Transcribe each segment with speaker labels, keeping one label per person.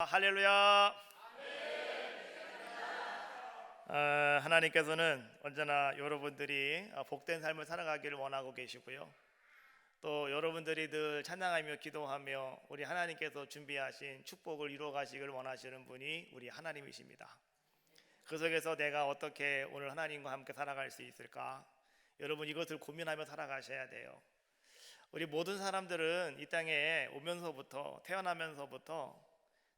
Speaker 1: 할렐루야. 하나님께서는 언제나 여러분들이 복된 삶을 살아가기를 원하고 계시고요, 또 여러분들이 늘 찬양하며 기도하며 우리 하나님께서 준비하신 축복을 이루어 가시기를 원하시는 분이 우리 하나님이십니다. 그 속에서 내가 어떻게 오늘 하나님과 함께 살아갈 수 있을까, 여러분 이것을 고민하며 살아가셔야 돼요. 우리 모든 사람들은 이 땅에 오면서부터, 태어나면서부터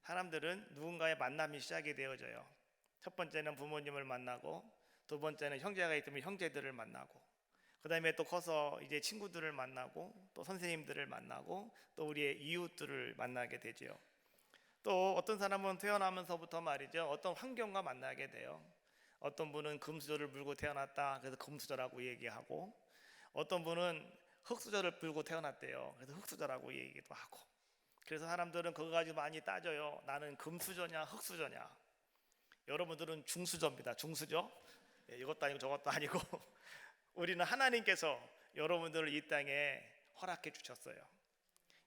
Speaker 1: 사람들은 누군가의 만남이 시작이 되어져요. 첫 번째는 부모님을 만나고, 두 번째는 형제가 있으면 형제들을 만나고, 그 다음에 또 커서 이제 친구들을 만나고, 또 선생님들을 만나고, 또 우리의 이웃들을 만나게 되죠. 또 어떤 사람은 태어나면서부터 말이죠, 어떤 환경과 만나게 돼요. 어떤 분은 금수저를 물고 태어났다, 그래서 금수저라고 얘기하고, 어떤 분은 흙수저를 물고 태어났대요. 그래서 흙수저라고 얘기도 하고. 그래서 사람들은 그거 가지고 많이 따져요. 나는 금수저냐 흙수저냐. 여러분들은 중수저입니다. 중수저. 이것도 아니고 저것도 아니고 우리는 하나님께서 여러분들을 이 땅에 허락해 주셨어요.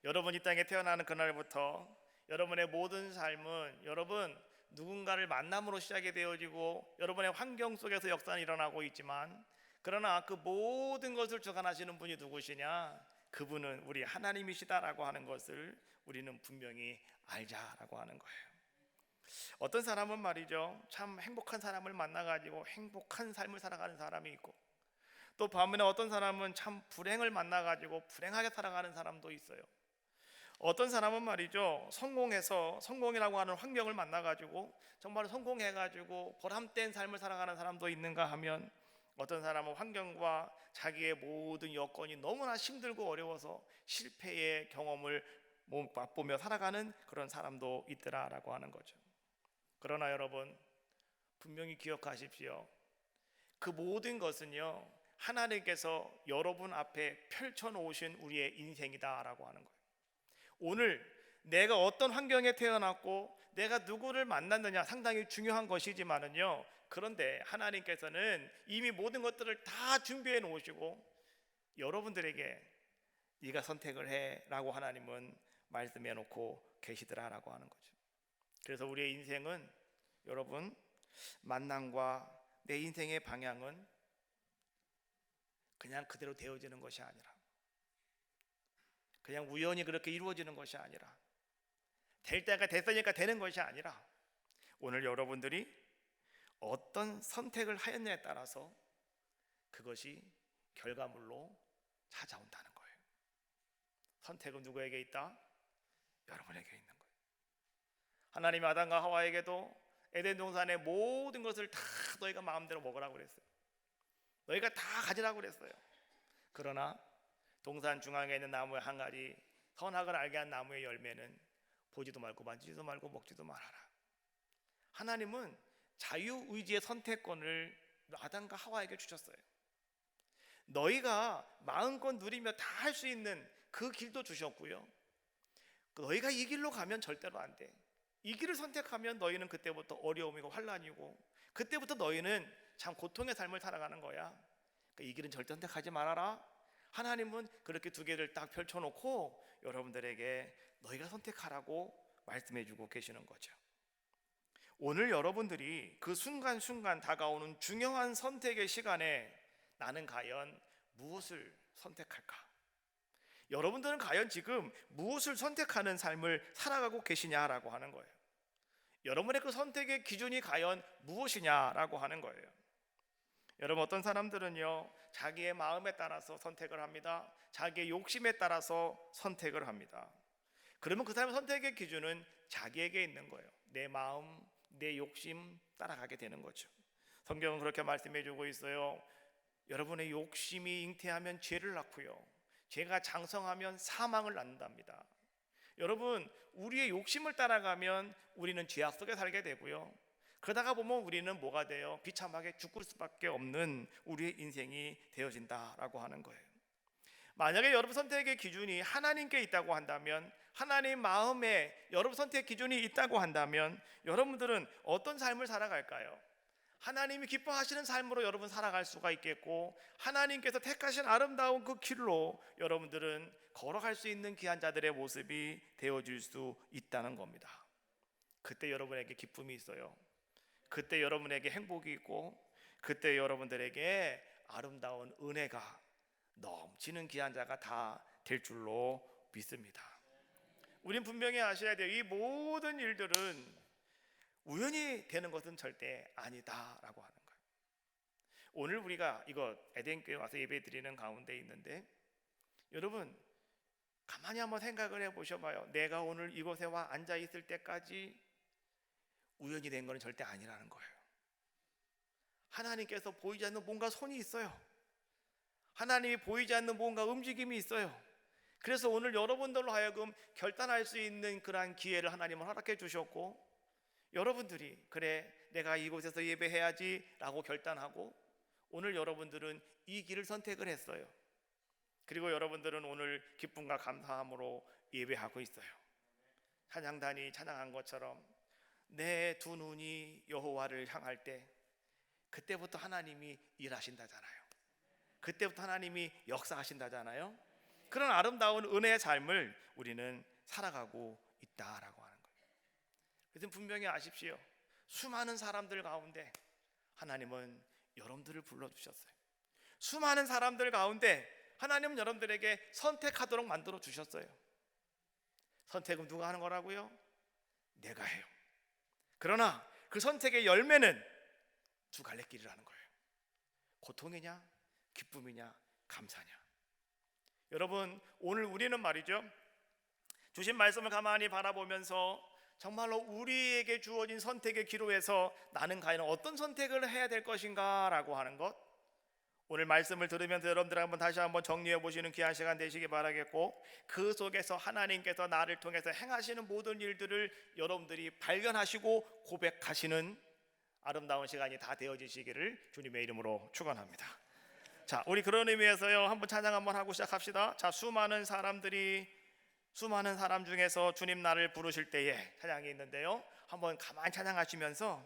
Speaker 1: 여러분 이 땅에 태어나는 그날부터 여러분의 모든 삶은 여러분 누군가를 만남으로 시작이 되어지고, 여러분의 환경 속에서 역사는 일어나고 있지만, 그러나 그 모든 것을 주관하시는 분이 누구시냐? 그분은 우리 하나님이시다라고 하는 것을 우리는 분명히 알자라고 하는 거예요. 어떤 사람은 말이죠, 참 행복한 사람을 만나가지고 행복한 삶을 살아가는 사람이 있고, 또 반면에 어떤 사람은 참 불행을 만나가지고 불행하게 살아가는 사람도 있어요. 어떤 사람은 말이죠, 성공이라고 하는 환경을 만나가지고 정말 성공해가지고 보람된 삶을 살아가는 사람도 있는가 하면, 어떤 사람은 환경과 자기의 모든 여건이 너무나 힘들고 어려워서 실패의 경험을 맛보며 살아가는 그런 사람도 있더라라고 하는 거죠. 그러나 여러분 분명히 기억하십시오. 그 모든 것은요, 하나님께서 여러분 앞에 펼쳐놓으신 우리의 인생이다라고 하는 거예요. 오늘 내가 어떤 환경에 태어났고 내가 누구를 만났느냐 상당히 중요한 것이지만은요, 그런데 하나님께서는 이미 모든 것들을 다 준비해 놓으시고 여러분들에게 네가 선택을 해 라고 하나님은 말씀해 놓고 계시더라라고 하는 거죠. 그래서 우리의 인생은, 여러분, 만남과 내 인생의 방향은 그냥 그대로 되어지는 것이 아니라, 그냥 우연히 그렇게 이루어지는 것이 아니라, 될 때가 됐으니까 되는 것이 아니라, 오늘 여러분들이 어떤 선택을 하였냐에 따라서 그것이 결과물로 찾아온다는 거예요. 선택은 누구에게 있다? 여러분에게 있는 거예요. 하나님이 아담과 하와에게도 에덴 동산의 모든 것을 다 너희가 마음대로 먹으라고 그랬어요. 너희가 다 가지라고 그랬어요. 그러나 동산 중앙에 있는 나무의 한 가지, 선악을 알게 한 나무의 열매는 보지도 말고 만지지도 말고 먹지도 말아라. 하나님은 자유의지의 선택권을 아담과 하와에게 주셨어요. 너희가 마음껏 누리며 다 할 수 있는 그 길도 주셨고요, 너희가 이 길로 가면 절대로 안 돼. 이 길을 선택하면 너희는 그때부터 어려움이고 환란이고, 그때부터 너희는 참 고통의 삶을 살아가는 거야. 그러니까 이 길은 절대 선택하지 말아라. 하나님은 그렇게 두 개를 딱 펼쳐놓고 여러분들에게 너희가 선택하라고 말씀해주고 계시는 거죠. 오늘 여러분들이 그 순간순간 다가오는 중요한 선택의 시간에 나는 과연 무엇을 선택할까? 여러분들은 과연 지금 무엇을 선택하는 삶을 살아가고 계시냐라고 하는 거예요. 여러분의 그 선택의 기준이 과연 무엇이냐라고 하는 거예요. 여러분, 어떤 사람들은요, 자기의 마음에 따라서 선택을 합니다. 자기의 욕심에 따라서 선택을 합니다. 그러면 그 사람의 선택의 기준은 자기에게 있는 거예요. 내 마음, 내 욕심 따라가게 되는 거죠. 성경은 그렇게 말씀해 주고 있어요. 여러분의 욕심이 잉태하면 죄를 낳고요, 죄가 장성하면 사망을 낳는답니다. 여러분, 우리의 욕심을 따라가면 우리는 죄악 속에 살게 되고요, 그러다가 보면 우리는 뭐가 돼요? 비참하게 죽을 수밖에 없는 우리의 인생이 되어진다라고 하는 거예요. 만약에 여러분 선택의 기준이 하나님께 있다고 한다면, 하나님 마음에 여러분 선택 기준이 있다고 한다면, 여러분들은 어떤 삶을 살아갈까요? 하나님이 기뻐하시는 삶으로 여러분 살아갈 수가 있겠고, 하나님께서 택하신 아름다운 그 길로 여러분들은 걸어갈 수 있는 귀한 자들의 모습이 되어질 수 있다는 겁니다. 그때 여러분에게 기쁨이 있어요. 그때 여러분에게 행복이 있고, 그때 여러분들에게 아름다운 은혜가 넘치는 귀한 자가 다 될 줄로 믿습니다. 우린 분명히 아셔야 돼요. 이 모든 일들은 우연히 되는 것은 절대 아니다라고 하는 거예요. 오늘 우리가 이거 에덴교회 와서 예배 드리는 가운데 있는데, 여러분 가만히 한번 생각을 해보셔봐요. 내가 오늘 이곳에 와 앉아 있을 때까지 우연히 된 것은 절대 아니라는 거예요. 하나님께서 보이지 않는 뭔가 손이 있어요. 하나님이 보이지 않는 뭔가 움직임이 있어요. 그래서 오늘 여러분들로 하여금 결단할 수 있는 그러한 기회를 하나님은 허락해 주셨고, 여러분들이 그래 내가 이곳에서 예배해야지 라고 결단하고, 오늘 여러분들은 이 길을 선택을 했어요. 그리고 여러분들은 오늘 기쁨과 감사함으로 예배하고 있어요. 찬양단이 찬양한 것처럼 내 두 눈이 여호와를 향할 때, 그때부터 하나님이 일하신다잖아요. 그때부터 하나님이 역사하신다잖아요. 그런 아름다운 은혜의 삶을 우리는 살아가고 있다라고 하는 거예요. 그래서 분명히 아십시오. 수많은 사람들 가운데 하나님은 여러분들을 불러주셨어요. 수많은 사람들 가운데 하나님은 여러분들에게 선택하도록 만들어 주셨어요. 선택은 누가 하는 거라고요? 내가 해요. 그러나 그 선택의 열매는 두 갈래 길이라는 거예요. 고통이냐 기쁨이냐 감사냐. 여러분 오늘 우리는 말이죠, 주신 말씀을 가만히 바라보면서 정말로 우리에게 주어진 선택의 기로에서 나는 과연 어떤 선택을 해야 될 것인가 라고 하는 것, 오늘 말씀을 들으면서 여러분들 한번 다시 한번 정리해 보시는 귀한 시간 되시기 바라겠고, 그 속에서 하나님께서 나를 통해서 행하시는 모든 일들을 여러분들이 발견하시고 고백하시는 아름다운 시간이 다 되어지시기를 주님의 이름으로 축원합니다. 자, 우리 그런 의미에서요 한번 찬양 한번 하고 시작합시다. 자, 수많은 사람 중에서 주님 나를 부르실 때에 찬양이 있는데요, 한번 가만히 찬양하시면서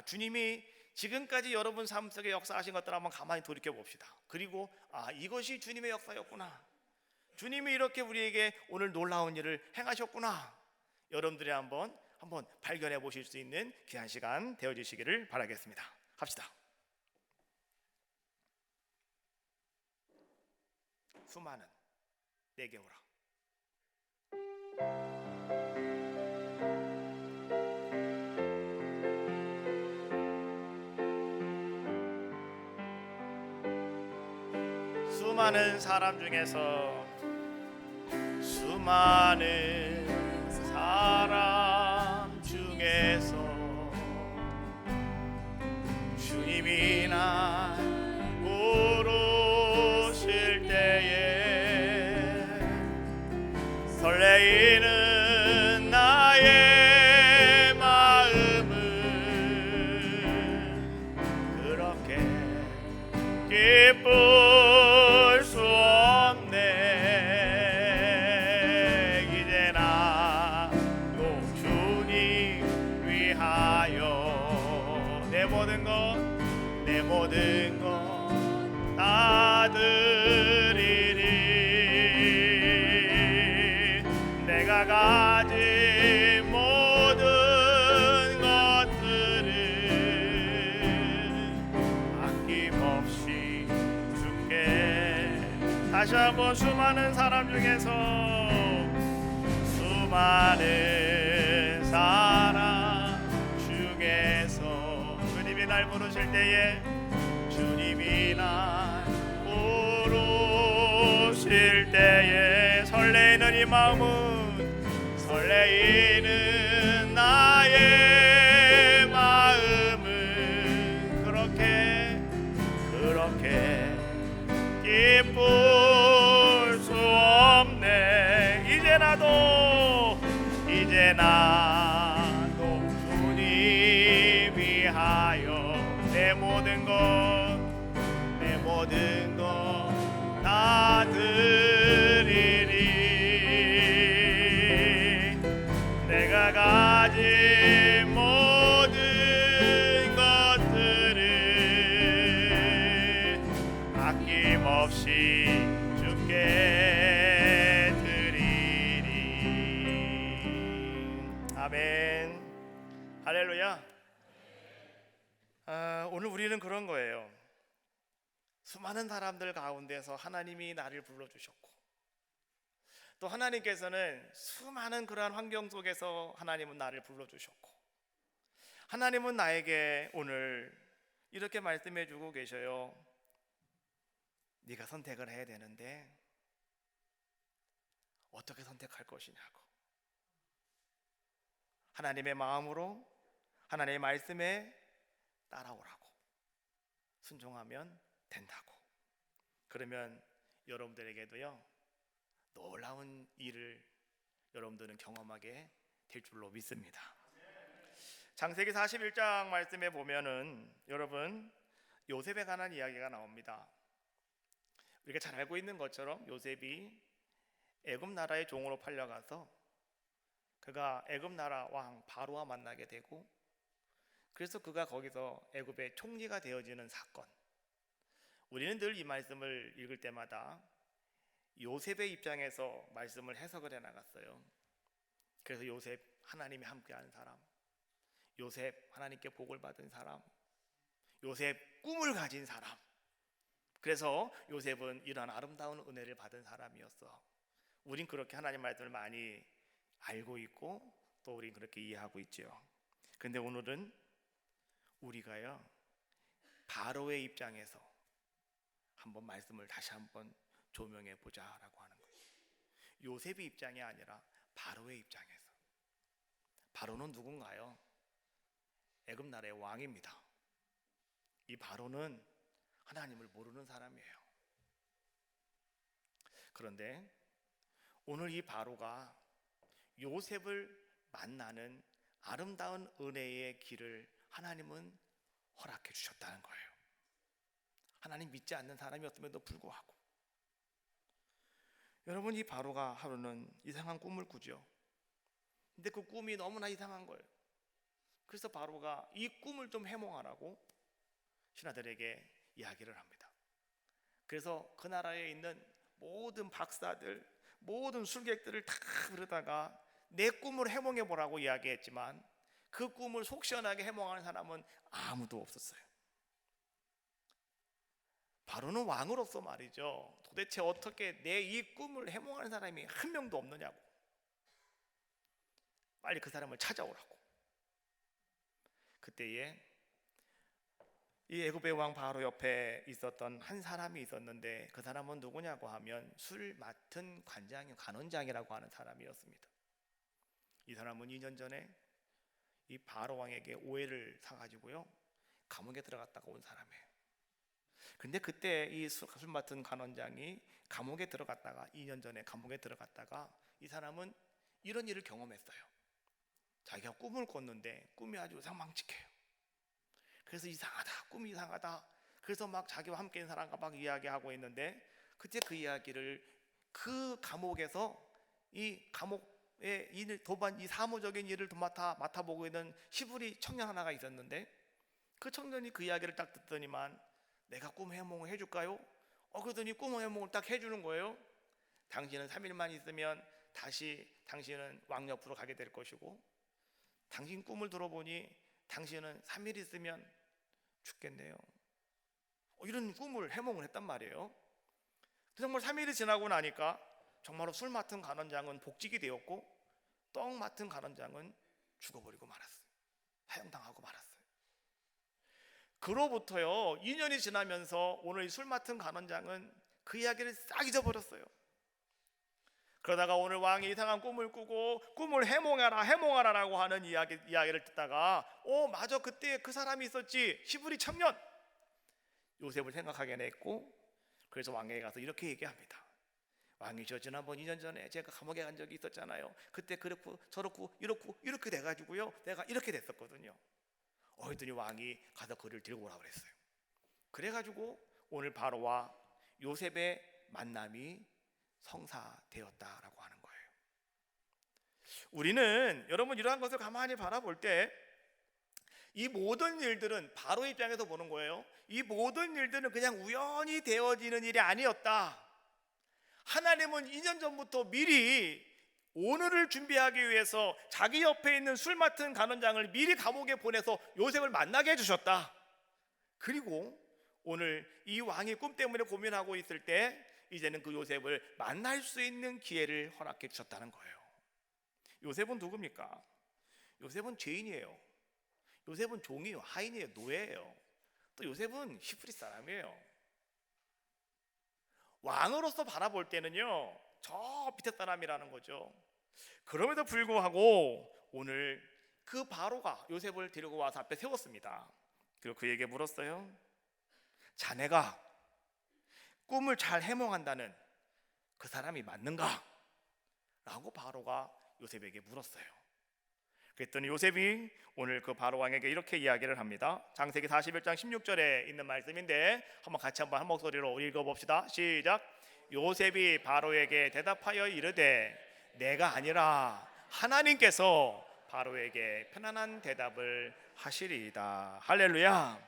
Speaker 1: 주님이 지금까지 여러분 삶 속에 역사하신 것들을 한번 가만히 돌이켜 봅시다. 그리고 이것이 주님의 역사였구나, 주님이 이렇게 우리에게 오늘 놀라운 일을 행하셨구나, 여러분들이 한번 발견해 보실 수 있는 귀한 시간 되어주시기를 바라겠습니다. 갑시다. 수많은 내게 오라. 수많은 사람 중에서 주님이 날 부르실 때에 설레이는 나의 마음은 그렇게 기쁠 수 없네. 이제 나도 주님 위하여 내 모든 것 다 드리리. 내가 가진 모든 것들을 아낌없이 주께. 다시 한번 수많은 사람 중에서 주님이 날 부르실 때에 설레이는 이 마음은 설레이는 나의 마음은 그렇게 기쁠 수 없네. 이제 나도 주님 위하여 내 모든 것 다 드리리. 내가 가진 모든 것들을 아낌없이 주께 드리리. 아멘. 할렐루야. 오늘 우리는 그런 거예요. 수많은 사람들 가운데서 하나님이 나를 불러주셨고, 또 하나님께서는 수많은 그러한 환경 속에서 하나님은 나를 불러주셨고, 하나님은 나에게 오늘 이렇게 말씀해 주고 계셔요. 네가 선택을 해야 되는데 어떻게 선택할 것이냐고. 하나님의 마음으로 하나님의 말씀에 따라오라고. 순종하면 된다고. 그러면 여러분들에게도요, 놀라운 일을 여러분들은 경험하게 될 줄로 믿습니다. 창세기 41장 말씀에 보면은 여러분, 요셉에 관한 이야기가 나옵니다. 우리가 잘 알고 있는 것처럼 요셉이 애굽 나라의 종으로 팔려가서 그가 애굽 나라 왕 바로와 만나게 되고, 그래서 그가 거기서 애굽의 총리가 되어지는 사건. 우리는 늘 이 말씀을 읽을 때마다 요셉의 입장에서 말씀을 해석을 해 나갔어요. 그래서 요셉, 하나님이 함께하는 사람, 요셉, 하나님께 복을 받은 사람, 요셉, 꿈을 가진 사람. 그래서 요셉은 이러한 아름다운 은혜를 받은 사람이었어. 우린 그렇게 하나님 말씀을 많이 알고 있고, 또 우린 그렇게 이해하고 있죠. 근데 오늘은 우리가요, 바로의 입장에서 한번 말씀을 다시 한번 조명해 보자라고 하는 거예요. 요셉의 입장이 아니라 바로의 입장에서. 바로는 누군가요? 애굽 나라의 왕입니다. 이 바로는 하나님을 모르는 사람이에요. 그런데 오늘 이 바로가 요셉을 만나는 아름다운 은혜의 길을 하나님은 허락해 주셨다는 거예요. 하나님 믿지 않는 사람이었음에도 불구하고. 여러분, 이 바로가 하루는 이상한 꿈을 꾸죠. 근데 그 꿈이 너무나 이상한 거예요. 그래서 바로가 이 꿈을 좀 해몽하라고 신하들에게 이야기를 합니다. 그래서 그 나라에 있는 모든 박사들, 모든 술객들을 다 부르다가 내 꿈을 해몽해 보라고 이야기했지만 그 꿈을 속 시원하게 해몽하는 사람은 아무도 없었어요. 바로는 왕으로서 말이죠, 도대체 어떻게 내 이 꿈을 해몽하는 사람이 한 명도 없느냐고, 빨리 그 사람을 찾아오라고. 그때에 이 애굽의 왕 바로 옆에 있었던 한 사람이 있었는데, 그 사람은 누구냐고 하면 술 맡은 관원장이라고 하는 사람이었습니다. 이 사람은 2년 전에 이 바로 왕에게 오해를 사가지고요, 감옥에 들어갔다가 온 사람이에요. 근데 그때 이 술 맡은 관원장이 감옥에 들어갔다가 2년 전에 감옥에 들어갔다가 이 사람은 이런 일을 경험했어요. 자기가 꿈을 꿨는데 꿈이 아주 상망측해요. 그래서 이상하다, 꿈이 이상하다. 그래서 막 자기와 함께 있는 사람과 막 이야기하고 있는데, 그때 그 이야기를 그 감옥에서 이 감옥의 일 도반, 이 사무적인 일을 맡아보고 있는 시부리 청년 하나가 있었는데, 그 청년이 그 이야기를 딱 듣더니만 내가 꿈 해몽을 해줄까요? 그러더니 꿈 해몽을 딱 해주는 거예요. 당신은 3일만 있으면 다시 당신은 왕 옆으로 가게 될 것이고, 당신 꿈을 들어보니 당신은 3일 있으면 죽겠네요. 이런 꿈을 해몽을 했단 말이에요. 정말 3일이 지나고 나니까 정말로 술 맡은 간원장은 복직이 되었고, 떡 맡은 간원장은 죽어버리고 말았어요. 사형당하고 말았어요. 그로부터요 2년이 지나면서 오늘 술 맡은 간원장은 그 이야기를 싹 잊어버렸어요. 그러다가 오늘 왕이 이상한 꿈을 꾸고 꿈을 해몽하라라고 하는 이야기를 듣다가 맞아, 그때 그 사람이 있었지, 시부리 청년. 요셉을 생각하게 했고, 그래서 왕에게 가서 이렇게 얘기합니다. 왕이죠, 지난번 2년 전에 제가 감옥에 간 적이 있었잖아요. 그때 그렇고 저렇고 이렇게 돼가지고요, 내가 이렇게 됐었거든요. 그랬더니 왕이 가서 그를 들고 오라고 그랬어요. 그래가지고 오늘 바로와 요셉의 만남이 성사되었다라고 하는 거예요. 우리는 여러분 이러한 것을 가만히 바라볼 때 이 모든 일들은 바로 입장에서 보는 거예요. 이 모든 일들은 그냥 우연히 되어지는 일이 아니었다. 하나님은 2년 전부터 미리 오늘을 준비하기 위해서 자기 옆에 있는 술 맡은 간원장을 미리 감옥에 보내서 요셉을 만나게 해주셨다. 그리고 오늘 이 왕이 꿈 때문에 고민하고 있을 때 이제는 그 요셉을 만날 수 있는 기회를 허락해 주셨다는 거예요. 요셉은 누굽니까? 요셉은 죄인이에요. 요셉은 종이에요. 하인이에요. 노예예요. 또 요셉은 히브리 사람이에요. 왕으로서 바라볼 때는요, 저 밑에 사람이라는 거죠. 그럼에도 불구하고 오늘 그 바로가 요셉을 데리고 와서 앞에 세웠습니다. 그리고 그에게 물었어요. 자네가 꿈을 잘 해몽한다는 그 사람이 맞는가? 라고 바로가 요셉에게 물었어요. 그랬더니 요셉이 오늘 그 바로 왕에게 이렇게 이야기를 합니다. 창세기 41장 16절에 있는 말씀인데 한번 같이 한 목소리로 읽어봅시다. 시작. 요셉이 바로에게 대답하여 이르되 내가 아니라 하나님께서 바로에게 편안한 대답을 하시리이다. 할렐루야.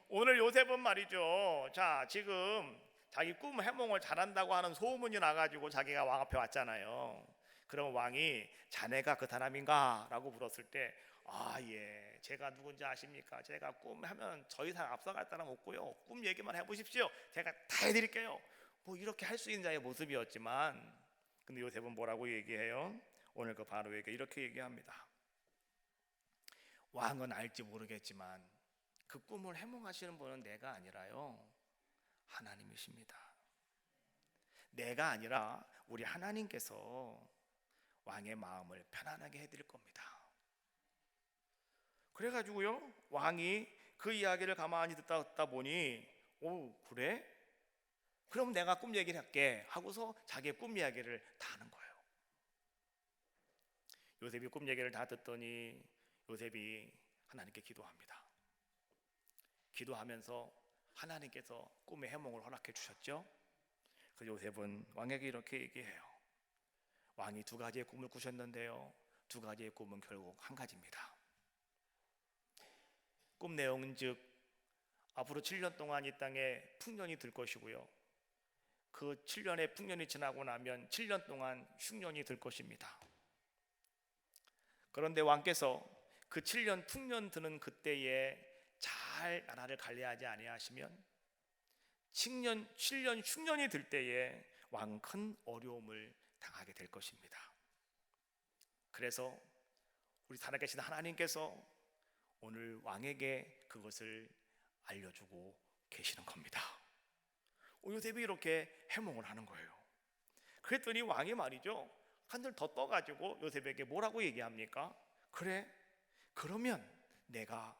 Speaker 1: 오늘 요셉은 말이죠, 자 지금 자기 꿈 해몽을 잘한다고 하는 소문이 나가지고 자기가 왕 앞에 왔잖아요. 그럼 왕이 자네가 그 사람인가? 라고 물었을 때 예, 제가 누군지 아십니까? 제가 꿈 하면 저 이상 앞서갈 사람 없고요, 꿈 얘기만 해보십시오, 제가 다 해드릴게요. 뭐 이렇게 할 수 있는 자의 모습이었지만, 근데 요셉은 뭐라고 얘기해요? 오늘 그 바로에게 이렇게 얘기합니다. 왕은 알지 모르겠지만 그 꿈을 해몽하시는 분은 내가 아니라요, 하나님이십니다. 내가 아니라 우리 하나님께서 왕의 마음을 편안하게 해드릴 겁니다. 그래가지고요, 왕이 그 이야기를 가만히 듣다 보니 오 그래? 그럼 내가 꿈 얘기를 할게 하고서 자기의 꿈 이야기를 다 하는 거예요. 요셉이 꿈 얘기를 다 듣더니 요셉이 하나님께 기도합니다. 기도하면서 하나님께서 꿈의 해몽을 허락해 주셨죠. 그래서 요셉은 왕에게 이렇게 얘기해요. 왕이 두 가지의 꿈을 꾸셨는데요, 두 가지의 꿈은 결국 한 가지입니다. 꿈 내용은 즉 앞으로 7년 동안 이 땅에 풍년이 들 것이고요, 그 7년의 풍년이 지나고 나면 7년 동안 흉년이 들 것입니다. 그런데 왕께서 그 7년 풍년 드는 그때에 잘 나라를 관리하지 아니하시면 7년 흉년이 들 때에 왕은 큰 어려움을 당하게 될 것입니다. 그래서 우리 살아계신 하나님께서 오늘 왕에게 그것을 알려주고 계시는 겁니다. 요셉이 이렇게 해몽을 하는 거예요. 그랬더니 왕이 말이죠, 한들 더 떠가지고 요셉에게 뭐라고 얘기합니까? 그래, 그러면 내가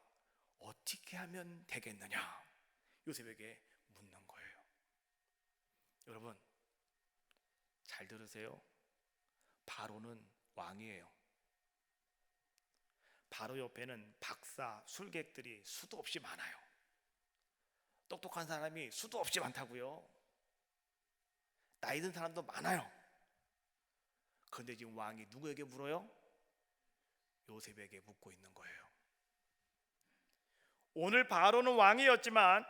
Speaker 1: 어떻게 하면 되겠느냐? 요셉에게 묻는 거예요. 여러분 잘 들으세요. 바로는 왕이에요. 바로 옆에는 박사, 술객들이 수도 없이 많아요. 똑똑한 사람이 수도 없이 많다고요. 나이 든 사람도 많아요. 그런데 지금 왕이 누구에게 물어요? 요셉에게 묻고 있는 거예요. 오늘 바로는 왕이었지만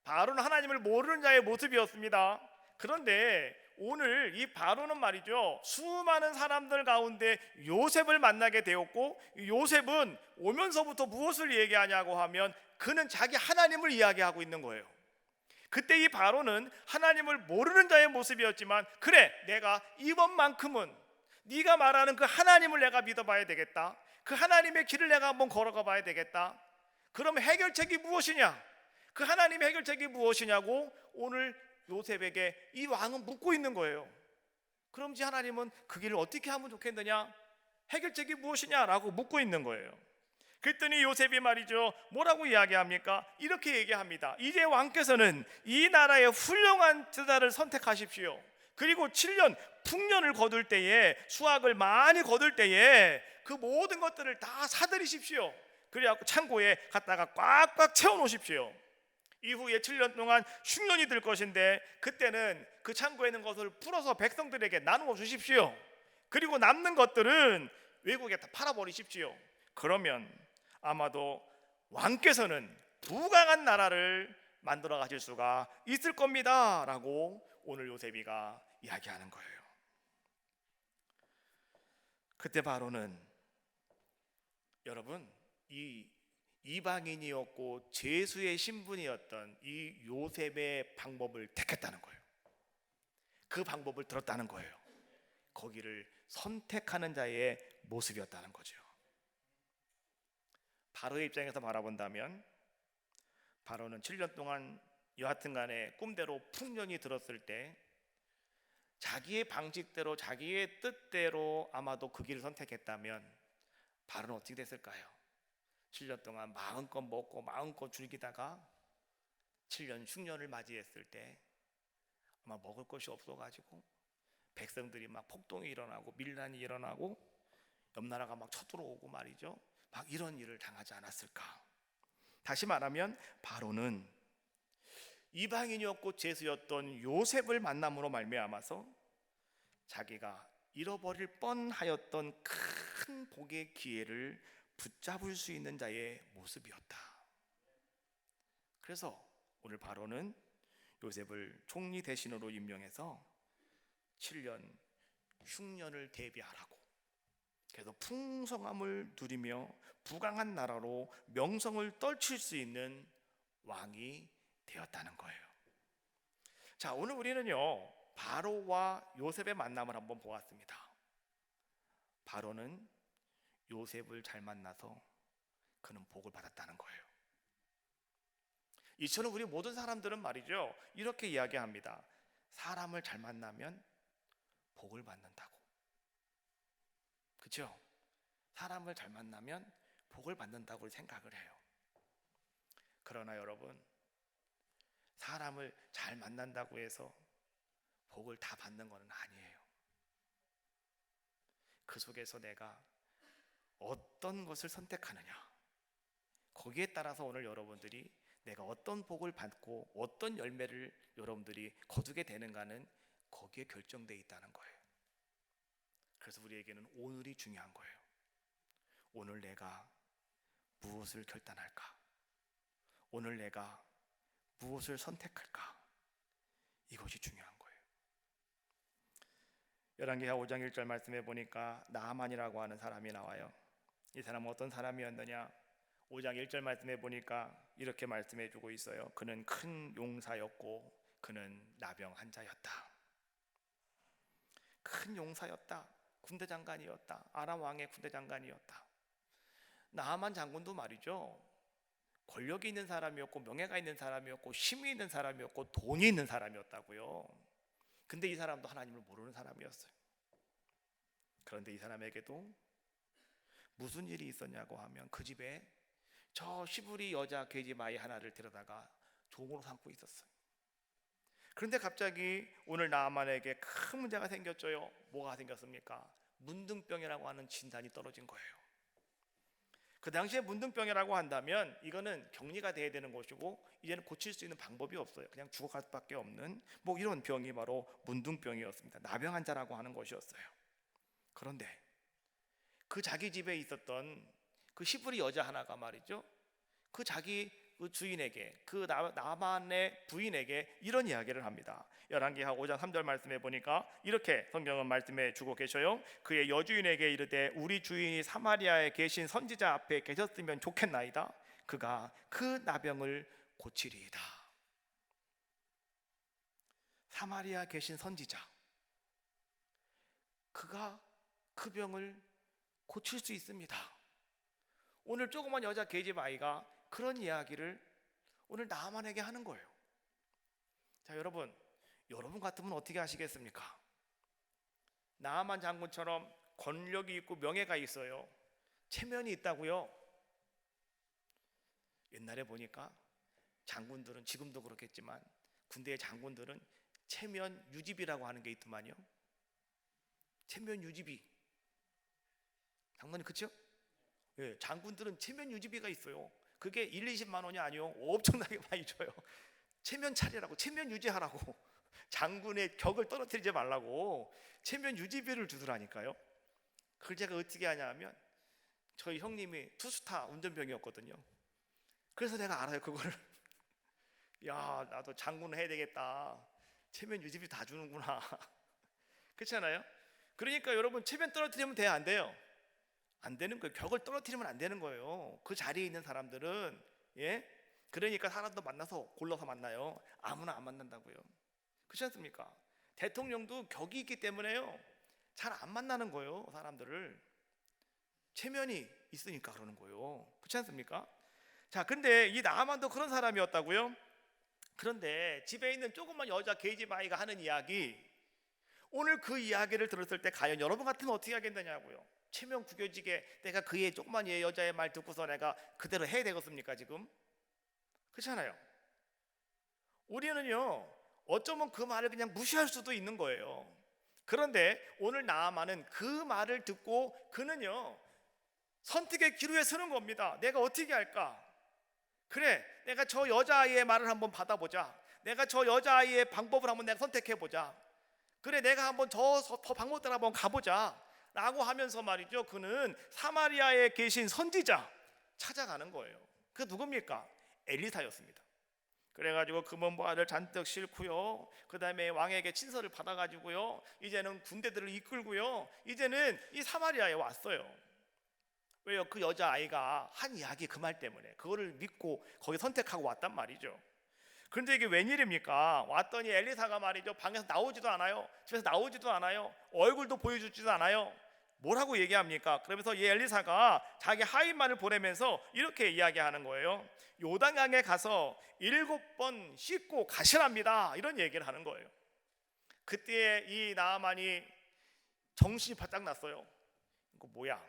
Speaker 1: 바로는 하나님을 모르는 자의 모습이었습니다. 그런데 오늘 이 바로는 말이죠, 수많은 사람들 가운데 요셉을 만나게 되었고, 요셉은 오면서부터 무엇을 얘기하냐고 하면 그는 자기 하나님을 이야기하고 있는 거예요. 그때 이 바로는 하나님을 모르는 자의 모습이었지만, 그래 내가 이번만큼은 네가 말하는 그 하나님을 내가 믿어봐야 되겠다, 그 하나님의 길을 내가 한번 걸어가 봐야 되겠다. 그럼 해결책이 무엇이냐? 그 하나님의 해결책이 무엇이냐고 오늘 요셉에게 이 왕은 묻고 있는 거예요. 그럼 이 하나님은 그 길을 어떻게 하면 좋겠느냐? 해결책이 무엇이냐라고 묻고 있는 거예요. 그랬더니 요셉이 말이죠, 뭐라고 이야기합니까? 이렇게 얘기합니다. 이제 왕께서는 이 나라의 훌륭한 제자를 선택하십시오. 그리고 7년 풍년을 거둘 때에, 수확을 많이 거둘 때에 그 모든 것들을 다 사들이십시오. 그래갖고 창고에 갖다가 꽉꽉 채워놓으십시오. 이후에 7년 동안 흉년이 들 것인데 그때는 그 창고에 있는 것을 풀어서 백성들에게 나누어 주십시오. 그리고 남는 것들은 외국에 다 팔아버리십시오. 그러면 아마도 왕께서는 부강한 나라를 만들어 가실 수가 있을 겁니다 라고 오늘 요셉이가 이야기하는 거예요. 그때 바로는 여러분 이 이방인이었고 죄수의 신분이었던 이 요셉의 방법을 택했다는 거예요. 그 방법을 들었다는 거예요. 거기를 선택하는 자의 모습이었다는 거죠. 바로의 입장에서 바라본다면 바로는 7년 동안 여하튼 간에 꿈대로 풍년이 들었을 때 자기의 방식대로 자기의 뜻대로 아마도 그 길을 선택했다면 바로는 어떻게 됐을까요? 7년 동안 마음껏 먹고 마음껏 즐기다가 7년 흉년을 맞이했을 때 아마 먹을 것이 없어가지고 백성들이 막 폭동이 일어나고 밀란이 일어나고 옆나라가 막 쳐들어오고 말이죠. 막 이런 일을 당하지 않았을까? 다시 말하면 바로는 이방인이었고 죄수였던 요셉을 만남으로 말미암아서 자기가 잃어버릴 뻔하였던 큰 복의 기회를 붙잡을 수 있는 자의 모습이었다. 그래서 오늘 바로는 요셉을 총리 대신으로 임명해서 7년 흉년을 대비하라고, 그래서 풍성함을 누리며 부강한 나라로 명성을 떨칠 수 있는 왕이 되었다는 거예요. 자, 오늘 우리는요 바로와 요셉의 만남을 한번 보았습니다. 바로는 요셉을 잘 만나서 그는 복을 받았다는 거예요. 이처럼 우리 모든 사람들은 말이죠 이렇게 이야기합니다. 사람을 잘 만나면 복을 받는다고. 그렇죠? 사람을 잘 만나면 복을 받는다고 생각을 해요. 그러나 여러분, 사람을 잘 만난다고 해서 복을 다 받는 것은 아니에요. 그 속에서 내가 어떤 것을 선택하느냐, 거기에 따라서 오늘 여러분들이 내가 어떤 복을 받고 어떤 열매를 여러분들이 거두게 되는가는 거기에 결정되어 있다는 거예요. 그래서 우리에게는 오늘이 중요한 거예요. 오늘 내가 무엇을 결단할까? 오늘 내가 무엇을 선택할까? 이것이 중요한 거예요. 열왕기하 5장 1절 말씀해 보니까 나아만이라고 하는 사람이 나와요. 이 사람은 어떤 사람이었느냐? 5장 1절 말씀해 보니까 이렇게 말씀해 주고 있어요. 그는 큰 용사였고 그는 나병 환자였다. 큰 용사였다. 군대 장관이었다. 아람 왕의 군대 장관이었다. 나아만 장군도 말이죠, 권력이 있는 사람이었고 명예가 있는 사람이었고 힘이 있는 사람이었고 돈이 있는 사람이었다고요. 근데 이 사람도 하나님을 모르는 사람이었어요. 그런데 이 사람에게도 무슨 일이 있었냐고 하면 그 집에 저 시부리 여자 계집아이 하나를 데려다가 종으로 삼고 있었어요. 그런데 갑자기 오늘 나아만에게 큰 문제가 생겼죠. 뭐가 생겼습니까? 문둥병이라고 하는 진단이 떨어진 거예요. 그 당시에 문둥병이라고 한다면 이거는 격리가 돼야 되는 것이고 이제는 고칠 수 있는 방법이 없어요. 그냥 죽어갈 수밖에 없는 뭐 이런 병이 바로 문둥병이었습니다. 나병 환자라고 하는 것이었어요. 그런데 그 자기 집에 있었던 그 시부리 여자 하나가 말이죠, 그 자기 그 주인에게, 그 나만의 부인에게 이런 이야기를 합니다. 열왕기하 5장 3절 말씀해 보니까 이렇게 성경은 말씀해 주고 계셔요. 그의 여주인에게 이르되 우리 주인이 사마리아에 계신 선지자 앞에 계셨으면 좋겠나이다. 그가 그 나병을 고치리이다. 사마리아 계신 선지자, 그가 그 병을 고칠 수 있습니다. 오늘 조그만 여자 계집 아이가 그런 이야기를 오늘 나아만에게 하는 거예요. 자, 여러분 같으면 어떻게 하시겠습니까? 나아만 장군처럼 권력이 있고 명예가 있어요. 체면이 있다고요. 옛날에 보니까 장군들은, 지금도 그렇겠지만 군대의 장군들은 체면 유지비라고 하는 게 있더만요. 체면 유지비. 장관님 그렇죠? 예, 장군들은 체면 유지비가 있어요. 그게 1, 20만 원이 아니요, 엄청나게 많이 줘요. 체면 차리라고, 체면 유지하라고, 장군의 격을 떨어뜨리지 말라고 체면 유지비를 주더라니까요. 그걸 제가 어떻게 하냐 하면 저희 형님이 투스타 운전병이었거든요. 그래서 내가 알아요 그거를. 야, 나도 장군 해야 되겠다. 체면 유지비 다 주는구나. 그렇잖아요. 그러니까 여러분 체면 떨어뜨리면 돼요, 안 돼요? 안 되는 거예요. 격을 떨어뜨리면 안 되는 거예요. 그 자리에 있는 사람들은. 예? 그러니까 사람도 만나서 골라서 만나요. 아무나 안 만난다고요. 그렇지 않습니까? 대통령도 격이 있기 때문에요, 잘 안 만나는 거예요. 사람들을. 체면이 있으니까 그러는 거예요. 그렇지 않습니까? 자, 근데 이 나아만도 그런 사람이었다고요? 그런데 집에 있는 조그만 여자 계집 아이가 하는 이야기, 오늘 그 이야기를 들었을 때 과연 여러분 같으면 어떻게 하겠느냐고요. 체면 구겨지게 내가 그의 조그만 여자의 말 듣고서 내가 그대로 해야 되겠습니까 지금? 그렇잖아요. 우리는요, 어쩌면 그 말을 그냥 무시할 수도 있는 거예요. 그런데 오늘 나아만은 그 말을 듣고 그는요, 선택의 기로에 서는 겁니다. 내가 어떻게 할까? 그래, 내가 저 여자아이의 말을 한번 받아보자. 내가 저 여자아이의 방법을 한번 내가 선택해보자. 그래, 내가 한번 더 방법 따라 한번 가보자 라고 하면서 말이죠, 그는 사마리아에 계신 선지자 찾아가는 거예요. 그 누굽니까? 엘리사였습니다. 그래가지고 금은보화를 잔뜩 싣고요, 그 다음에 왕에게 친서를 받아가지고요, 이제는 군대들을 이끌고요, 이제는 이 사마리아에 왔어요. 왜요? 그 여자아이가 한 이야기 그 말 때문에 그거를 믿고 거기 선택하고 왔단 말이죠. 그런데 이게 웬일입니까? 왔더니 엘리사가 말이죠, 방에서 나오지도 않아요. 집에서 나오지도 않아요. 얼굴도 보여주지도 않아요. 뭐라고 얘기합니까? 그러면서 이 엘리사가 자기 하인만을 보내면서 이렇게 이야기하는 거예요. 요단강에 가서 7번 씻고 가시랍니다. 이런 얘기를 하는 거예요. 그때 이 나아만이 정신이 바짝 났어요. 이거 뭐야?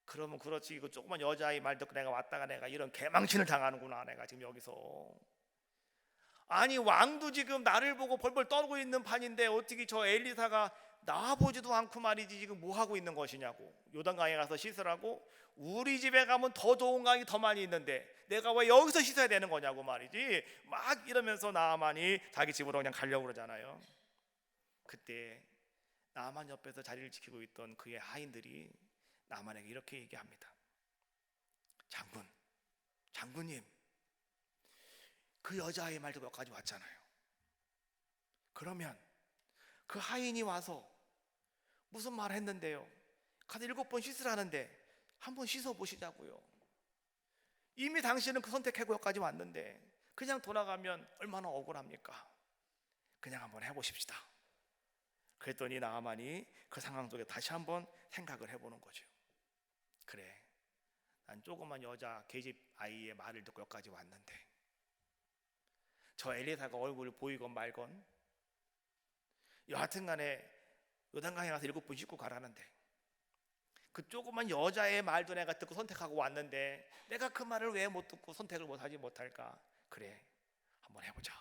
Speaker 1: 그러면 그렇지, 이거 조그만 여자아이 말 듣고 내가 왔다가 내가 이런 개망신을 당하는구나. 내가 지금 여기서, 아니 왕도 지금 나를 보고 벌벌 떨고 있는 판인데 어떻게 저 엘리사가 나와보지도 않고 말이지 지금 뭐 하고 있는 것이냐고. 요단강에 가서 씻으라고? 우리 집에 가면 더 좋은 강이 더 많이 있는데 내가 왜 여기서 씻어야 되는 거냐고 말이지. 막 이러면서 나아만이 자기 집으로 그냥 가려고 그러잖아요. 그때 나아만 옆에서 자리를 지키고 있던 그의 하인들이 나아만에게 이렇게 얘기합니다. 장군님, 그 여자아이 말도 몇 가지 왔잖아요. 그러면 그 하인이 와서 무슨 말 했는데요, 가서 7번 씻으라는데 한번 씻어 보시자고요. 이미 당신은 그 선택해고까지 왔는데 그냥 돌아가면 얼마나 억울합니까? 그냥 한번 해보십시다. 그랬더니 나아만이 그 상황 속에 다시 한번 생각을 해보는 거죠. 그래, 난 조그만 여자 계집 아이의 말을 듣고 여기까지 왔는데 저 엘리사가 얼굴을 보이건 말건 여하튼간에 요단강에 가서 7번 씻고 가라는데 그 조그만 여자의 말도 내가 듣고 선택하고 왔는데 내가 그 말을 왜 못 듣고 선택을 못하지 못할까? 그래, 한번 해보자.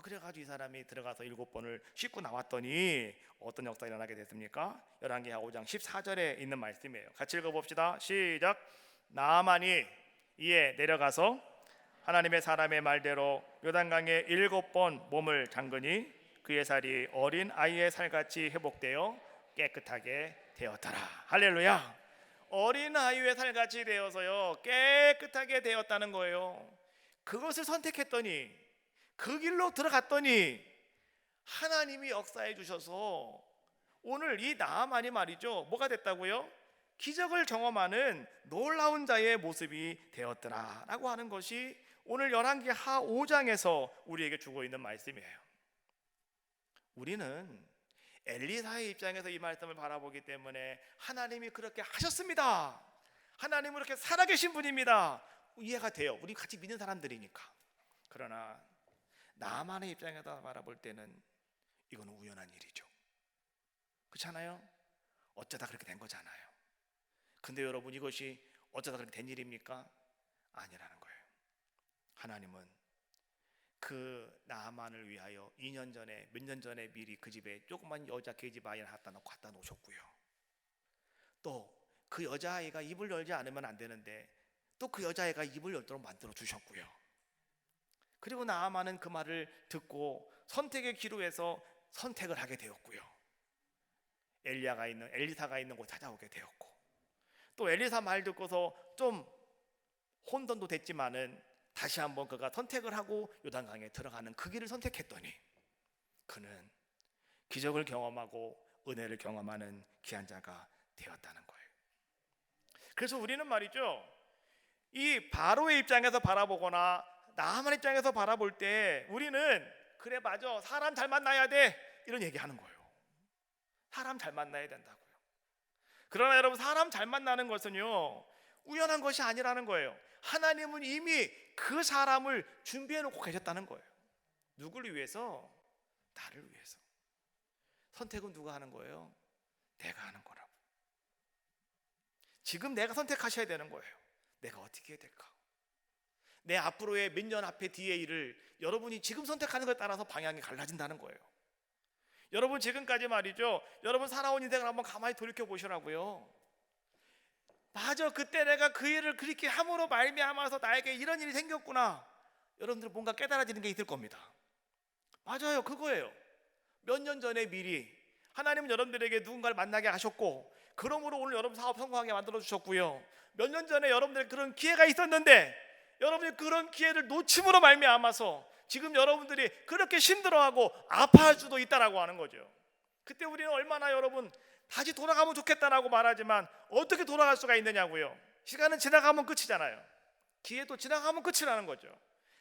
Speaker 1: 그래가지고 이 사람이 들어가서 7번을 씻고 나왔더니 어떤 역사가 일어나게 됐습니까? 열왕기하 5장 14절에 있는 말씀이에요. 같이 읽어봅시다. 시작. 나아만이 이에 내려가서 하나님의 사람의 말대로 요단강에 7번 몸을 담그니 그의 살이 어린 아이의 살같이 회복되어 깨끗하게 되었더라. 할렐루야. 어린 아이의 살같이 되어서요 깨끗하게 되었다는 거예요. 그것을 선택했더니, 그 길로 들어갔더니 하나님이 역사해 주셔서 오늘 이 나아만이 말이죠, 뭐가 됐다고요? 기적을 경험하는 놀라운 자의 모습이 되었더라 라고 하는 것이 오늘 열왕기하 5장에서 우리에게 주고 있는 말씀이에요. 우리는 엘리사의 입장에서 이 말씀을 바라보기 때문에 하나님이 그렇게 하셨습니다, 하나님은 그렇게 살아계신 분입니다, 이해가 돼요. 우리 같이 믿는 사람들이니까. 그러나 나만의 입장에서 바라볼 때는 이건 우연한 일이죠. 그렇잖아요? 어쩌다 그렇게 된 거잖아요. 근데 여러분, 이것이 어쩌다 그렇게 된 일입니까? 아니라는 거예요. 하나님은 그 나아만을 위하여 2년 전에, 몇 년 전에 미리 그 집에 조그만 여자 계집 아이를 갖다 놓으셨고요. 또 그 여자아이가 입을 열지 않으면 안 되는데 또 그 여자아이가 입을 열도록 만들어 주셨고요. 그리고 나아만은 그 말을 듣고 선택의 기로에서 선택을 하게 되었고요. 엘리사가 있는 곳 찾아오게 되었고, 또 엘리사 말 듣고서 좀 혼돈도 됐지만은 다시 한번 그가 선택을 하고 요단강에 들어가는 그 길을 선택했더니 그는 기적을 경험하고 은혜를 경험하는 귀한 자가 되었다는 거예요. 그래서 우리는 말이죠, 이 바로의 입장에서 바라보거나 나만 입장에서 바라볼 때 우리는 그래 맞아, 사람 잘 만나야 돼, 이런 얘기하는 거예요. 사람 잘 만나야 된다고요. 그러나 여러분, 사람 잘 만나는 것은요 우연한 것이 아니라는 거예요. 하나님은 이미 그 사람을 준비해 놓고 계셨다는 거예요. 누구를 위해서? 나를 위해서. 선택은 누가 하는 거예요? 내가 하는 거라고. 지금 내가 선택하셔야 되는 거예요. 내가 어떻게 해야 될까? 내 앞으로의 몇 년 앞에 뒤의 일을 여러분이 지금 선택하는 것에 따라서 방향이 갈라진다는 거예요. 여러분 지금까지 말이죠, 여러분 살아온 인생을 한번 가만히 돌이켜 보시라고요. 맞아, 그때 내가 그 일을 그렇게 함으로 말미암아서 나에게 이런 일이 생겼구나. 여러분들 뭔가 깨달아지는 게 있을 겁니다. 맞아요, 그거예요. 몇 년 전에 미리 하나님은 여러분들에게 누군가를 만나게 하셨고, 그러므로 오늘 여러분 사업 성공하게 만들어 주셨고요. 몇 년 전에 여러분들 그런 기회가 있었는데 여러분이 그런 기회를 놓침으로 말미암아서 지금 여러분들이 그렇게 힘들어하고 아파할 수도 있다라고 하는 거죠. 그때 우리는 얼마나 여러분 다시 돌아가면 좋겠다라고 말하지만 어떻게 돌아갈 수가 있느냐고요. 시간은 지나가면 끝이잖아요. 기회도 지나가면 끝이라는 거죠.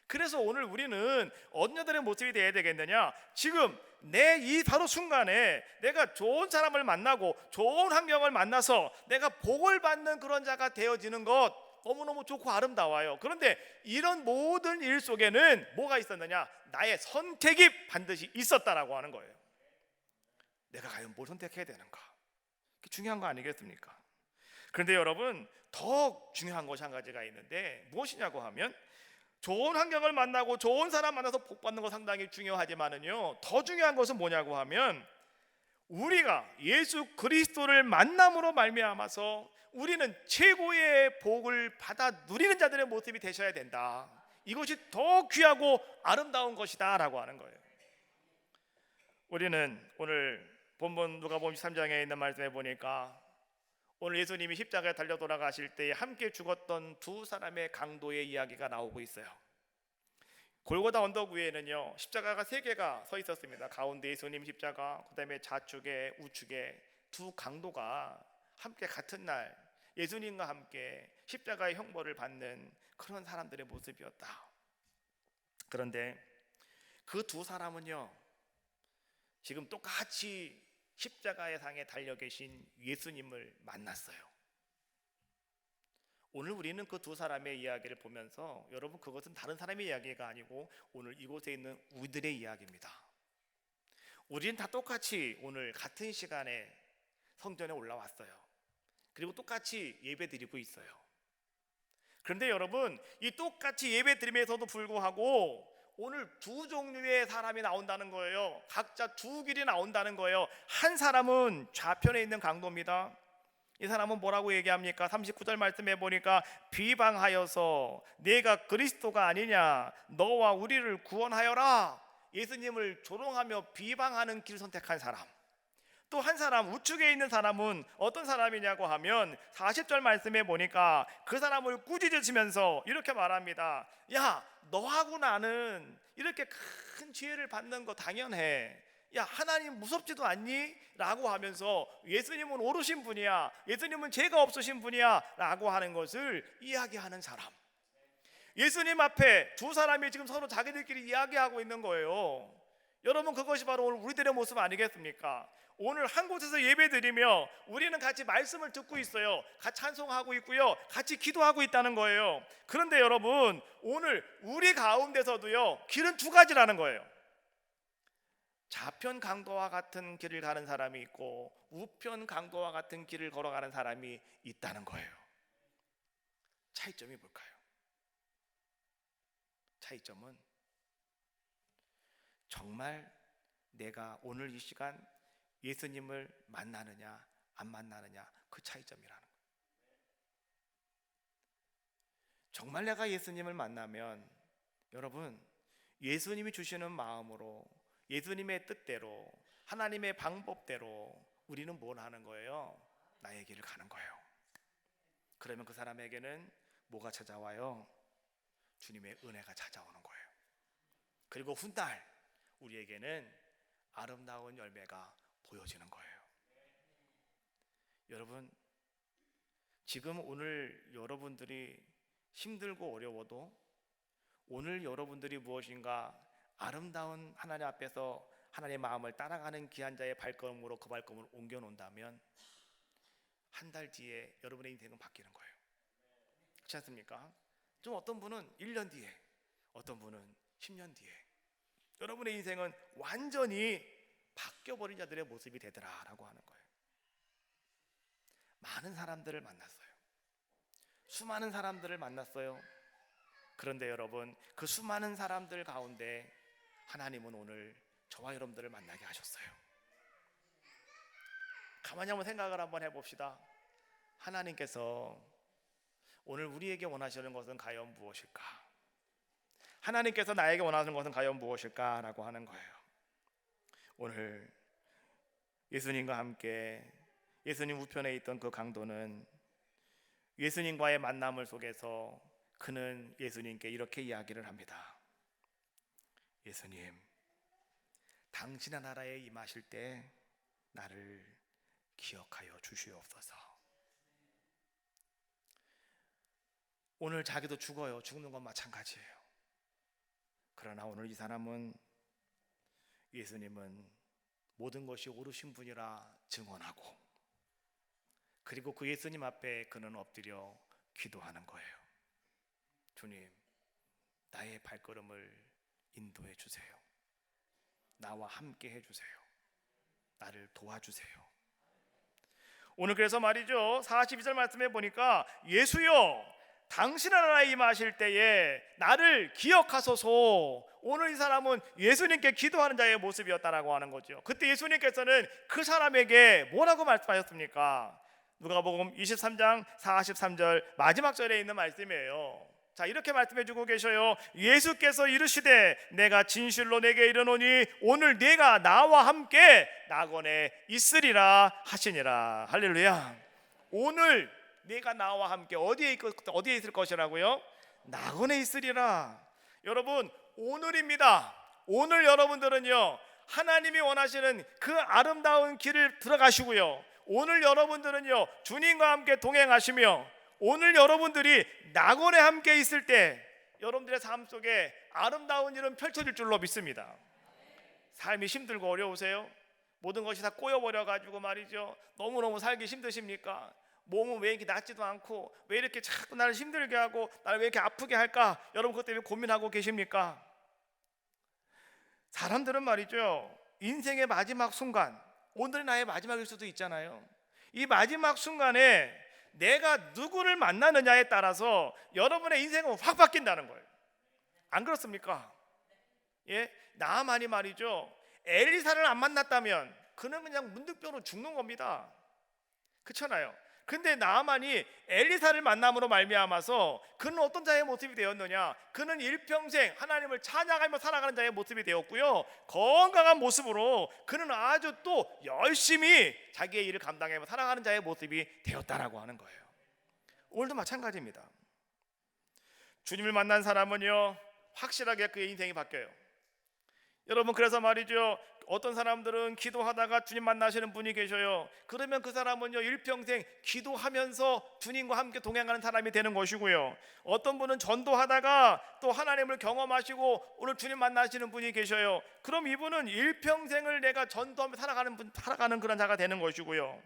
Speaker 1: 그래서 오늘 우리는 어떤 자들의 모습이 되어야 되겠느냐, 지금 내 이 바로 순간에 내가 좋은 사람을 만나고 좋은 환경을 만나서 내가 복을 받는 그런 자가 되어지는 것 너무너무 좋고 아름다워요. 그런데 이런 모든 일 속에는 뭐가 있었느냐, 나의 선택이 반드시 있었다라고 하는 거예요. 내가 과연 뭘 선택해야 되는가, 중요한 거 아니겠습니까? 그런데 여러분, 더 중요한 것이 한 가지가 있는데 무엇이냐고 하면, 좋은 환경을 만나고 좋은 사람 만나서 복 받는 거 상당히 중요하지만은요, 더 중요한 것은 뭐냐고 하면, 우리가 예수 그리스도를 만남으로 말미암아서 우리는 최고의 복을 받아 누리는 자들의 모습이 되셔야 된다. 이것이 더 귀하고 아름다운 것이다 라고 하는 거예요. 우리는 오늘 본문 누가복음 13장에 있는 말씀에 보니까 오늘 예수님이 십자가에 달려 돌아가실 때 함께 죽었던 두 사람의 강도의 이야기가 나오고 있어요. 골고다 언덕 위에는요 십자가가 세 개가 서 있었습니다. 가운데 예수님 십자가, 그 다음에 좌측에 우측에 두 강도가 함께 같은 날 예수님과 함께 십자가의 형벌을 받는 그런 사람들의 모습이었다. 그런데 그 두 사람은요 지금 똑같이 십자가의 상에 달려 계신 예수님을 만났어요. 오늘 우리는 그 두 사람의 이야기를 보면서 여러분, 그것은 다른 사람의 이야기가 아니고 오늘 이곳에 있는 우리들의 이야기입니다. 우리는 다 똑같이 오늘 같은 시간에 성전에 올라왔어요. 그리고 똑같이 예배 드리고 있어요. 그런데 여러분, 이 똑같이 예배 드림에서도 불구하고 오늘 두 종류의 사람이 나온다는 거예요. 각자 두 길이 나온다는 거예요. 한 사람은 좌편에 있는 강도입니다. 이 사람은 뭐라고 얘기합니까? 39절 말씀해 보니까 비방하여서 내가 그리스도가 아니냐, 너와 우리를 구원하여라. 예수님을 조롱하며 비방하는 길을 선택한 사람. 또 한 사람, 우측에 있는 사람은 어떤 사람이냐고 하면 40절 말씀에 보니까 그 사람을 꾸짖으시면서 이렇게 말합니다. 야, 너하고 나는 이렇게 큰 죄를 받는 거 당연해. 야, 하나님 무섭지도 않니? 라고 하면서 예수님은 옳으신 분이야, 예수님은 죄가 없으신 분이야 라고 하는 것을 이야기하는 사람. 예수님 앞에 두 사람이 지금 서로 자기들끼리 이야기하고 있는 거예요. 여러분, 그것이 바로 오늘 우리들의 모습 아니겠습니까? 오늘 한 곳에서 예배드리며 우리는 같이 말씀을 듣고 있어요. 같이 찬송하고 있고요, 같이 기도하고 있다는 거예요. 그런데 여러분, 오늘 우리 가운데서도요 길은 두 가지라는 거예요. 좌편 강도와 같은 길을 가는 사람이 있고 우편 강도와 같은 길을 걸어가는 사람이 있다는 거예요. 차이점이 뭘까요? 차이점은 정말 내가 오늘 이 시간 예수님을 만나느냐 안 만나느냐, 그 차이점이라는 거예요. 정말 내가 예수님을 만나면 여러분, 예수님이 주시는 마음으로, 예수님의 뜻대로, 하나님의 방법대로 우리는 뭘 하는 거예요? 나의 길을 가는 거예요. 그러면 그 사람에게는 뭐가 찾아와요? 주님의 은혜가 찾아오는 거예요. 그리고 훗날 우리에게는 아름다운 열매가 보여지는 거예요. 여러분, 지금 오늘 여러분들이 힘들고 어려워도 오늘 여러분들이 무엇인가 아름다운 하나님 앞에서 하나님의 마음을 따라가는 귀한 자의 발걸음으로 그 발걸음을 옮겨 놓는다면 한 달 뒤에 여러분의 인생은 바뀌는 거예요. 그렇지 않습니까? 좀 어떤 분은 1년 뒤에, 어떤 분은 10년 뒤에 여러분의 인생은 완전히 바뀌어버린 자들의 모습이 되더라라고 하는 거예요. 많은 사람들을 만났어요. 수많은 사람들을 만났어요. 그런데 여러분, 그 수많은 사람들 가운데 하나님은 오늘 저와 여러분들을 만나게 하셨어요. 가만히 한번 생각을 한번 해봅시다. 하나님께서 오늘 우리에게 원하시는 것은 과연 무엇일까? 하나님께서 나에게 원하는 것은 과연 무엇일까? 라고 하는 거예요. 오늘 예수님과 함께 예수님 우편에 있던 그 강도는 예수님과의 만남을 속에서 그는 예수님께 이렇게 이야기를 합니다. 예수님, 당신의 나라에 임하실 때 나를 기억하여 주시옵소서. 오늘 자기도 죽어요. 죽는 건 마찬가지예요. 그러나 오늘 이 사람은 예수님은 모든 것이 옳으신 분이라 증언하고, 그리고 그 예수님 앞에 그는 엎드려 기도하는 거예요. 주님, 나의 발걸음을 인도해 주세요. 나와 함께 해주세요. 나를 도와주세요. 오늘 그래서 말이죠, 42절 말씀에 보니까 예수여 당신의 나라에 임하실 때에 나를 기억하소서. 오늘 이 사람은 예수님께 기도하는 자의 모습이었다라고 하는 거죠. 그때 예수님께서는 그 사람에게 뭐라고 말씀하셨습니까? 누가복음 23장 43절 마지막 절에 있는 말씀이에요. 자, 이렇게 말씀해주고 계셔요. 예수께서 이르시되 내가 진실로 내게 이르노니 오늘 네가 나와 함께 낙원에 있으리라 하시니라. 할렐루야. 오늘 네가 나와 함께 어디에 있을 것이라고요? 낙원에 있으리라. 여러분, 오늘입니다. 오늘 여러분들은요, 하나님이 원하시는 그 아름다운 길을 들어가시고요, 오늘 여러분들은요 주님과 함께 동행하시며, 오늘 여러분들이 낙원에 함께 있을 때 여러분들의 삶 속에 아름다운 일은 펼쳐질 줄로 믿습니다. 삶이 힘들고 어려우세요? 모든 것이 다 꼬여버려가지고 말이죠, 너무너무 살기 힘드십니까? 몸은 왜 이렇게 낫지도 않고 왜 이렇게 자꾸 나를 힘들게 하고 나를 왜 이렇게 아프게 할까? 여러분 그것 때문에 고민하고 계십니까? 사람들은 말이죠, 인생의 마지막 순간, 오늘이 나의 마지막일 수도 있잖아요. 이 마지막 순간에 내가 누구를 만나느냐에 따라서 여러분의 인생은 확 바뀐다는 거예요. 안 그렇습니까? 예, 나만이 말이죠, 엘리사를 안 만났다면 그는 그냥 문득병으로 죽는 겁니다. 그렇잖아요. 근데 나만이 엘리사를 만남으로 말미암아서 그는 어떤 자의 모습이 되었느냐? 그는 일평생 하나님을 찬양하며 살아가는 자의 모습이 되었고요, 건강한 모습으로 그는 아주 또 열심히 자기의 일을 감당하며 살아가는 자의 모습이 되었다라고 하는 거예요. 오늘도 마찬가지입니다. 주님을 만난 사람은요 확실하게 그의 인생이 바뀌어요. 여러분, 그래서 말이죠, 어떤 사람들은 기도하다가 주님 만나시는 분이 계셔요. 그러면 그 사람은요 일평생 기도하면서 주님과 함께 동행하는 사람이 되는 것이고요, 어떤 분은 전도하다가 또 하나님을 경험하시고 오늘 주님 만나시는 분이 계셔요. 그럼 이분은 일평생을 내가 전도하며 살아가는 그런 자가 되는 것이고요,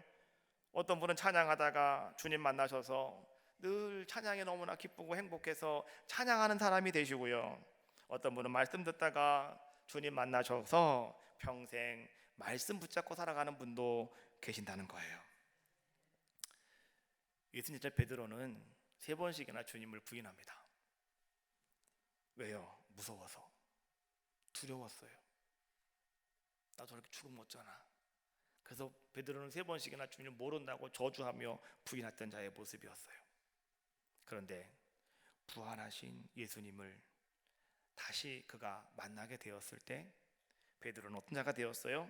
Speaker 1: 어떤 분은 찬양하다가 주님 만나셔서 늘 찬양이 너무나 기쁘고 행복해서 찬양하는 사람이 되시고요, 어떤 분은 말씀 듣다가 주님 만나셔서 평생 말씀 붙잡고 살아가는 분도 계신다는 거예요. 예수님 베드로는 3번씩이나 주님을 부인합니다. 왜요? 무서워서, 두려웠어요. 나 저렇게 죽으면 어쩌나. 그래서 베드로는 3번씩이나 주님을 모른다고 저주하며 부인했던 자의 모습이었어요. 그런데 부활하신 예수님을 다시 그가 만나게 되었을 때 베드로는 어떤 자가 되었어요?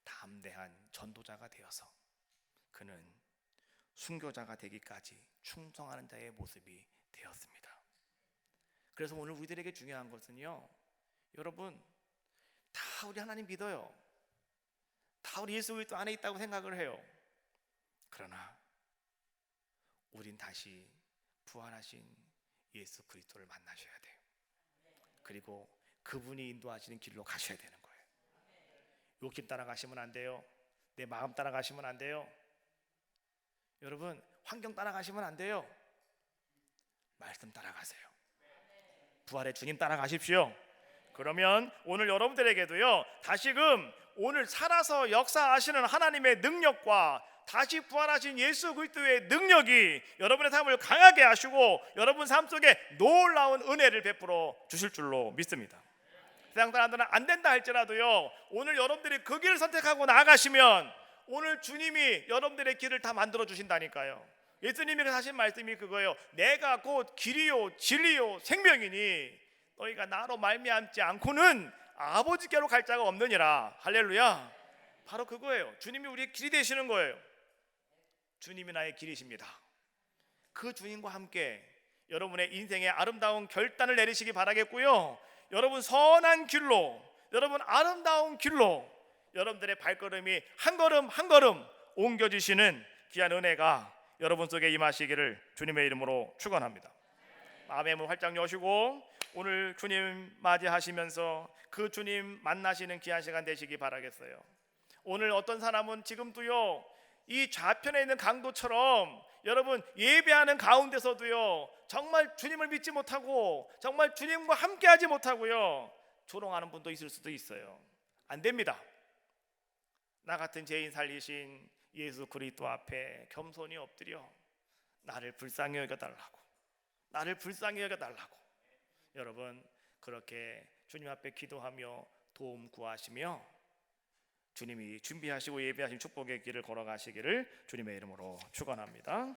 Speaker 1: 담대한 전도자가 되어서 그는 순교자가 되기까지 충성하는 자의 모습이 되었습니다. 그래서 오늘 우리들에게 중요한 것은요, 여러분, 다 우리 하나님 믿어요. 다 우리 예수 그리스도 안에 있다고 생각을 해요. 그러나 우린 다시 부활하신 예수 그리스도를 만나셔야 돼요. 그리고 그분이 인도하시는 길로 가셔야 되는 거예요. 욕심 따라가시면 안 돼요. 내 마음 따라가시면 안 돼요. 여러분, 환경 따라가시면 안 돼요. 말씀 따라가세요. 부활의 주님 따라가십시오. 그러면 오늘 여러분들에게도요, 다시금 오늘 살아서 역사하시는 하나님의 능력과 다시 부활하신 예수 그리스도의 능력이 여러분의 삶을 강하게 하시고 여러분 삶 속에 놀라운 은혜를 베풀어 주실 줄로 믿습니다. 세상 사람들은 안 된다 할지라도요, 오늘 여러분들이 그 길을 선택하고 나아가시면 오늘 주님이 여러분들의 길을 다 만들어 주신다니까요. 예수님이 하신 말씀이 그거예요. 내가 곧 길이요 진리요 생명이니 너희가 나로 말미암지 않고는 아버지께로 갈 자가 없느니라. 할렐루야. 바로 그거예요. 주님이 우리의 길이 되시는 거예요. 주님이 나의 길이십니다. 그 주님과 함께 여러분의 인생의 아름다운 결단을 내리시기 바라겠고요, 여러분 선한 길로, 여러분 아름다운 길로 여러분들의 발걸음이 한 걸음 한 걸음 옮겨지시는 귀한 은혜가 여러분 속에 임하시기를 주님의 이름으로 축원합니다. 마음의 문 활짝 여시고 오늘 주님 맞이하시면서 그 주님 만나시는 귀한 시간 되시기 바라겠어요. 오늘 어떤 사람은 지금도요, 이 좌편에 있는 강도처럼 여러분 예배하는 가운데서도요, 정말 주님을 믿지 못하고 정말 주님과 함께하지 못하고요, 조롱하는 분도 있을 수도 있어요. 안 됩니다. 나 같은 죄인 살리신 예수 그리스도 앞에 겸손히 엎드려 나를 불쌍히 여겨달라고, 나를 불쌍히 여겨달라고 여러분 그렇게 주님 앞에 기도하며 도움 구하시며 주님이 준비하시고 예배하신 축복의 길을 걸어가시기를 주님의 이름으로 축원합니다.